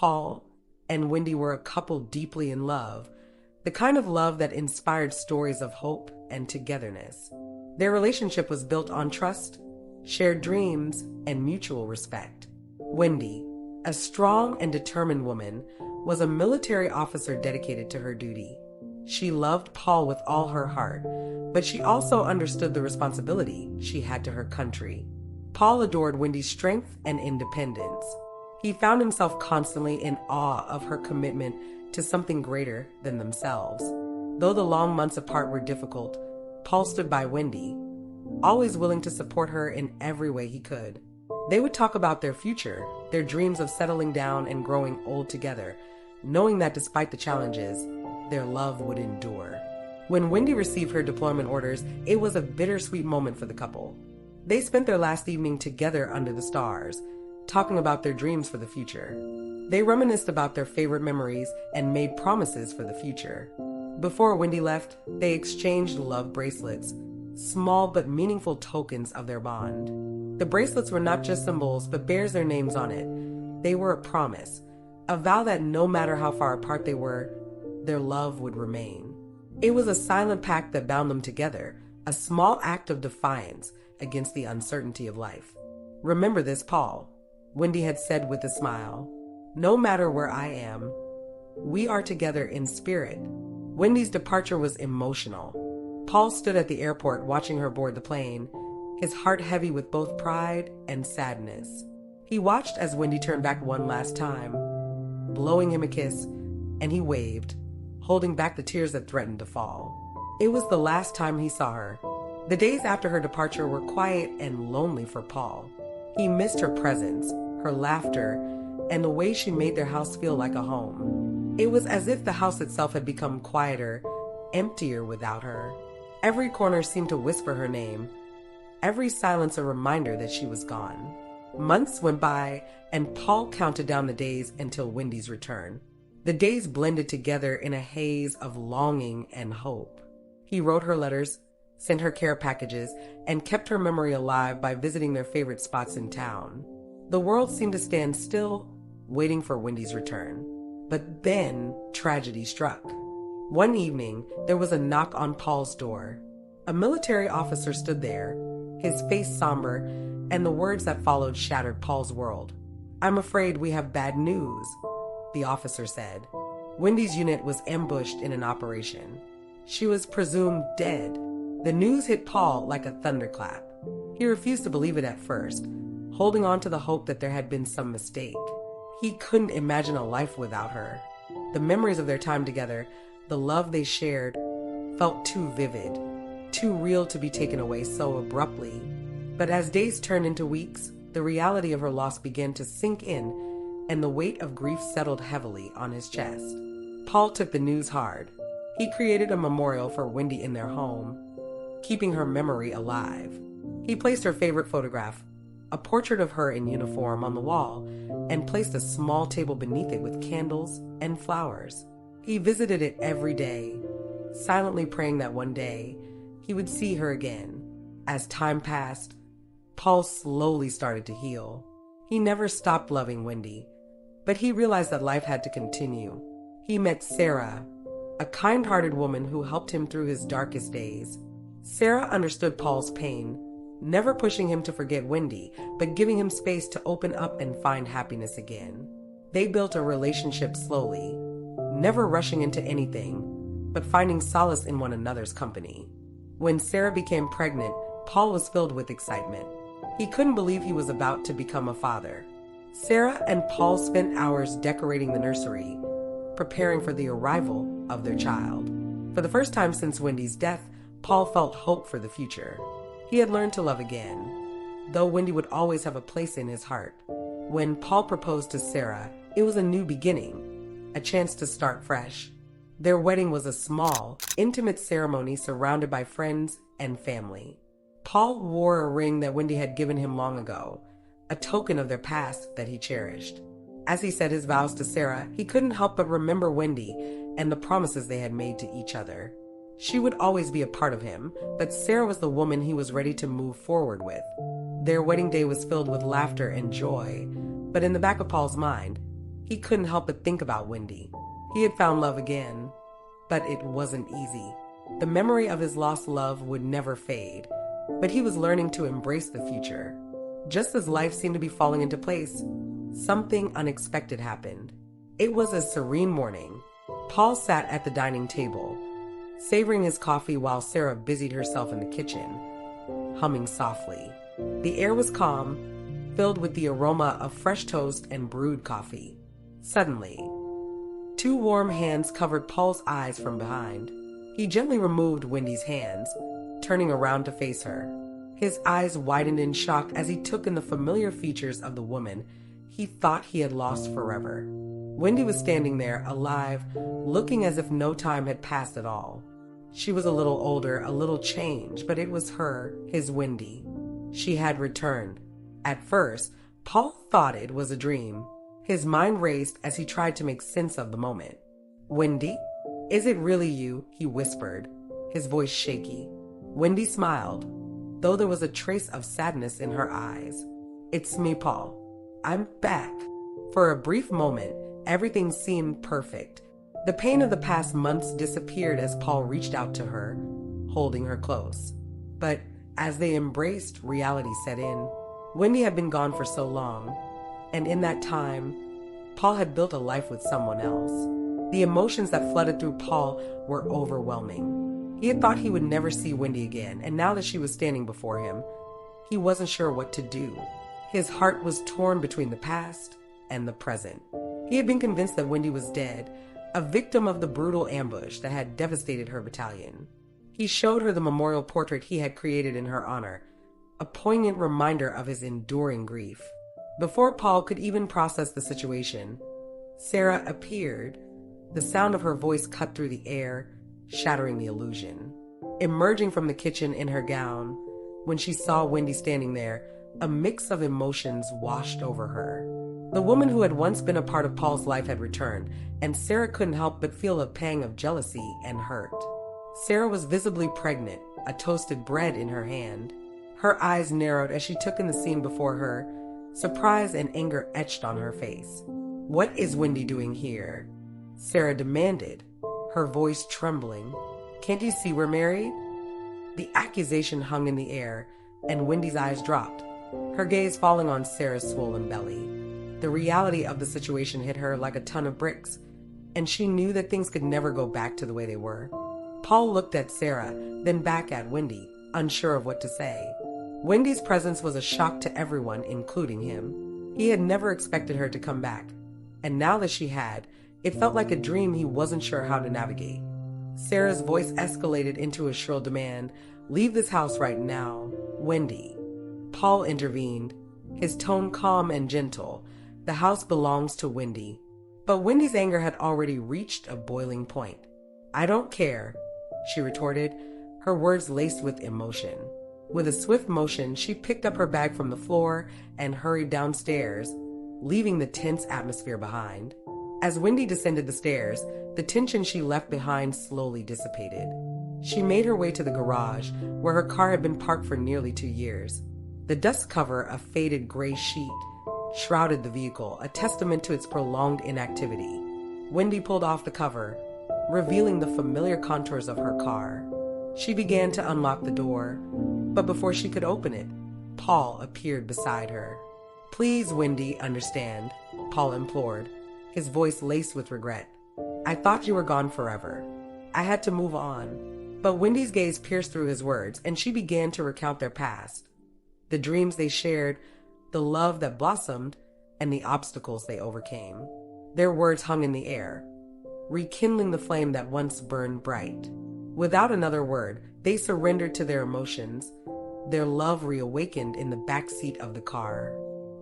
Paul and Wendy were a couple deeply in love, the kind of love that inspired stories of hope and togetherness. Their relationship was built on trust, shared dreams, and mutual respect. Wendy, a strong and determined woman, was a military officer dedicated to her duty. She loved Paul with all her heart, but she also understood the responsibility she had to her country. Paul adored Wendy's strength and independence. He found himself constantly in awe of her commitment to something greater than themselves. Though the long months apart were difficult, Paul stood by Wendy, always willing to support her in every way he could. They would talk about their future, their dreams of settling down and growing old together, knowing that despite the challenges, their love would endure. When Wendy received her deployment orders, it was a bittersweet moment for the couple. They spent their last evening together under the stars, talking about their dreams for the future. They reminisced about their favorite memories and made promises for the future. Before Wendy left, they exchanged love bracelets, small but meaningful tokens of their bond. The bracelets were not just symbols, but bears their names on it. They were a promise, a vow that no matter how far apart they were, their love would remain. It was a silent pact that bound them together, a small act of defiance against the uncertainty of life. "Remember this, Paul," Wendy had said with a smile. "No matter where I am, we are together in spirit." Wendy's departure was emotional. Paul stood at the airport watching her board the plane, his heart heavy with both pride and sadness. He watched as Wendy turned back one last time, blowing him a kiss, and he waved, holding back the tears that threatened to fall. It was the last time he saw her. The days after her departure were quiet and lonely for Paul. He missed her presence, her laughter, and the way she made their house feel like a home. It was as if the house itself had become quieter, emptier without her. Every corner seemed to whisper her name, every silence a reminder that she was gone. Months went by, and Paul counted down the days until Wendy's return. The days blended together in a haze of longing and hope. He wrote her letters, sent her care packages, and kept her memory alive by visiting their favorite spots in town. The world seemed to stand still, waiting for Wendy's return. But then tragedy struck. One evening, there was a knock on Paul's door. A military officer stood there, his face somber, and the words that followed shattered Paul's world. "I'm afraid we have bad news," the officer said. Wendy's unit was ambushed in an operation. She was presumed dead. The news hit Paul like a thunderclap. He refused to believe it at first, holding on to the hope that there had been some mistake. He couldn't imagine a life without her. The memories of their time together, the love they shared, felt too vivid, too real to be taken away so abruptly. But as days turned into weeks, the reality of her loss began to sink in, and the weight of grief settled heavily on his chest. Paul took the news hard. He created a memorial for Wendy in their home, keeping her memory alive. He placed her favorite photograph, a portrait of her in uniform, on the wall, and placed a small table beneath it with candles and flowers. He visited it every day, silently praying that one day he would see her again. As time passed, Paul slowly started to heal. He never stopped loving Wendy, but he realized that life had to continue. He met Sarah, a kind-hearted woman who helped him through his darkest days. Sarah understood Paul's pain, never pushing him to forget Wendy, but giving him space to open up and find happiness again. They built a relationship slowly, never rushing into anything, but finding solace in one another's company. When Sarah became pregnant, Paul was filled with excitement. He couldn't believe he was about to become a father. Sarah and Paul spent hours decorating the nursery, preparing for the arrival of their child. For the first time since Wendy's death, Paul felt hope for the future. He had learned to love again, though Wendy would always have a place in his heart. When Paul proposed to Sarah, it was a new beginning, a chance to start fresh. Their wedding was a small, intimate ceremony surrounded by friends and family. Paul wore a ring that Wendy had given him long ago, a token of their past that he cherished. As he said his vows to Sarah, he couldn't help but remember Wendy and the promises they had made to each other. She would always be a part of him, but Sarah was the woman he was ready to move forward with. Their wedding day was filled with laughter and joy, but in the back of Paul's mind, He couldn't help but think about Wendy. He had found love again, but it wasn't easy. The memory of his lost love would never fade, but he was learning to embrace the future. Just as life seemed to be falling into place, something unexpected happened. It was a serene morning. Paul sat at the dining table, savoring his coffee while Sarah busied herself in the kitchen, humming softly. The air was calm, filled with the aroma of fresh toast and brewed coffee. Suddenly, two warm hands covered Paul's eyes from behind. He gently removed Wendy's hands, turning around to face her. His eyes widened in shock as he took in the familiar features of the woman he thought he had lost forever. Wendy was standing there, alive, looking as if no time had passed at all. She was a little older, a little changed, but it was her, his Wendy. She had returned. At first, Paul thought it was a dream. His mind raced as he tried to make sense of the moment. "Wendy, is it really you?" he whispered, his voice shaky. Wendy smiled, though there was a trace of sadness in her eyes. "It's me, Paul. I'm back." For a brief moment, everything seemed perfect. The pain of the past months disappeared as Paul reached out to her, holding her close. But as they embraced, reality set in. Wendy had been gone for so long, and in that time, Paul had built a life with someone else. The emotions that flooded through Paul were overwhelming. He had thought he would never see Wendy again, and now that she was standing before him, he wasn't sure what to do. His heart was torn between the past and the present. He had been convinced that Wendy was dead, a victim of the brutal ambush that had devastated her battalion. He showed her the memorial portrait he had created in her honor, a poignant reminder of his enduring grief. Before Paul could even process the situation, Sarah appeared. The sound of her voice cut through the air, shattering the illusion. Emerging from the kitchen in her gown, when she saw Wendy standing there, a mix of emotions washed over her. The woman who had once been a part of Paul's life had returned, and Sarah couldn't help but feel a pang of jealousy and hurt. Sarah was visibly pregnant, a toasted bread in her hand. Her eyes narrowed as she took in the scene before her, surprise and anger etched on her face. "What is Wendy doing here?" Sarah demanded, her voice trembling. "Can't you see we're married?" The accusation hung in the air, and Wendy's eyes dropped, her gaze falling on Sarah's swollen belly. The reality of the situation hit her like a ton of bricks, and she knew that things could never go back to the way they were. Paul looked at Sarah, then back at Wendy, unsure of what to say. Wendy's presence was a shock to everyone, including him. He had never expected her to come back, and now that she had, it felt like a dream he wasn't sure how to navigate. Sarah's voice escalated into a shrill demand, "Leave this house right now, Wendy." Paul intervened, his tone calm and gentle. "The house belongs to Wendy." But Wendy's anger had already reached a boiling point. "I don't care," she retorted, her words laced with emotion. With a swift motion, she picked up her bag from the floor and hurried downstairs, leaving the tense atmosphere behind. As Wendy descended the stairs, the tension she left behind slowly dissipated. She made her way to the garage, where her car had been parked for nearly 2 years. The dust cover, a faded gray sheet, shrouded the vehicle, a testament to its prolonged inactivity. Wendy pulled off the cover, revealing the familiar contours of her car. She began to unlock the door, but before she could open it, Paul appeared beside her. "Please, Wendy, understand," Paul implored, his voice laced with regret. "I thought you were gone forever. I had to move on." But Wendy's gaze pierced through his words, and she began to recount their past, the dreams they shared, the love that blossomed, and the obstacles they overcame. Their words hung in the air, rekindling the flame that once burned bright. Without another word, they surrendered to their emotions, their love reawakened in the backseat of the car.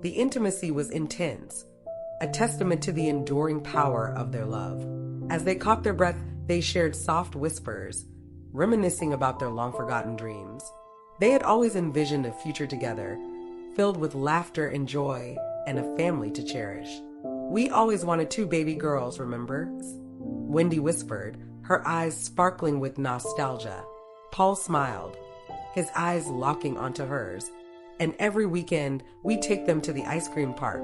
The intimacy was intense, a testament to the enduring power of their love. As they caught their breath, they shared soft whispers, reminiscing about their long-forgotten dreams. They had always envisioned a future together, filled with laughter and joy, and a family to cherish. "We always wanted 2 baby girls, remember?" Wendy whispered, her eyes sparkling with nostalgia. Paul smiled, his eyes locking onto hers. "And every weekend, we take them to the ice cream park."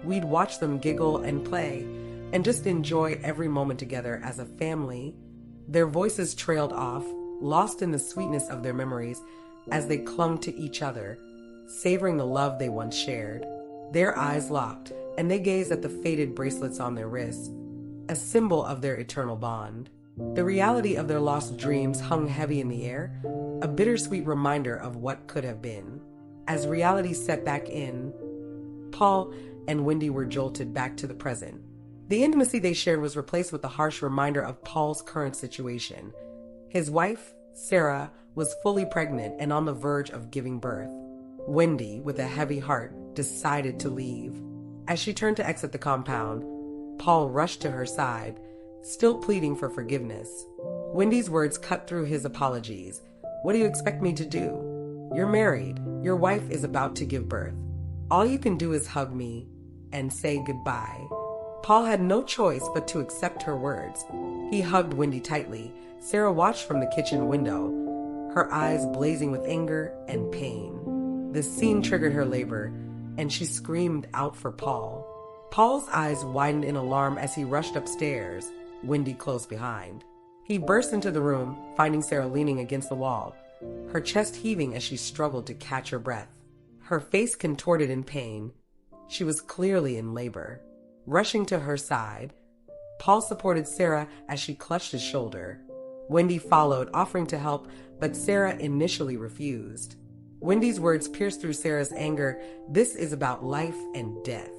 We'd watch them giggle and play, and just enjoy every moment together as a family. Their voices trailed off, lost in the sweetness of their memories as they clung to each other, savoring the love they once shared. Their eyes locked, and they gazed at the faded bracelets on their wrists, a symbol of their eternal bond. The reality of their lost dreams hung heavy in the air, a bittersweet reminder of what could have been. As reality set back in, Paul and Wendy were jolted back to the present. The intimacy they shared was replaced with a harsh reminder of Paul's current situation. His wife, Sarah, was fully pregnant and on the verge of giving birth. Wendy, with a heavy heart, decided to leave. As she turned to exit the compound, Paul rushed to her side, still pleading for forgiveness. Wendy's words cut through his apologies. "What do you expect me to do? You're married. Your wife is about to give birth. All you can do is hug me and say goodbye." Paul had no choice but to accept her words. He hugged Wendy tightly. Sarah watched from the kitchen window, her eyes blazing with anger and pain. The scene triggered her labor, and she screamed out for Paul. Paul's eyes widened in alarm as he rushed upstairs, Wendy close behind. He burst into the room, finding Sarah leaning against the wall, her chest heaving as she struggled to catch her breath. Her face contorted in pain. She was clearly in labor. Rushing to her side, Paul supported Sarah as she clutched his shoulder. Wendy followed, offering to help, but Sarah initially refused. Wendy's words pierced through Sarah's anger. "This is about life and death.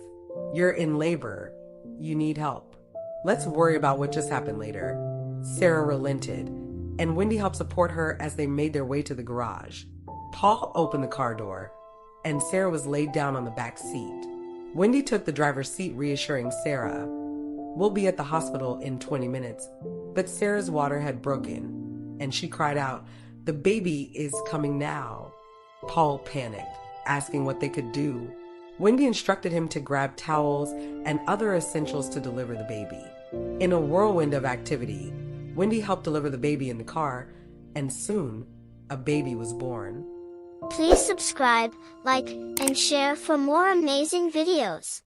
You're in labor. You need help. Let's worry about what just happened later." Sarah relented, and Wendy helped support her as they made their way to the garage. Paul opened the car door, and Sarah was laid down on the back seat. Wendy took the driver's seat, reassuring Sarah, "We'll be at the hospital in 20 minutes. But Sarah's water had broken, and she cried out, "The baby is coming now." Paul panicked, asking what they could do. Wendy instructed him to grab towels and other essentials to deliver the baby. In a whirlwind of activity, Wendy helped deliver the baby in the car, and soon, a baby was born. Please subscribe, like, and share for more amazing videos.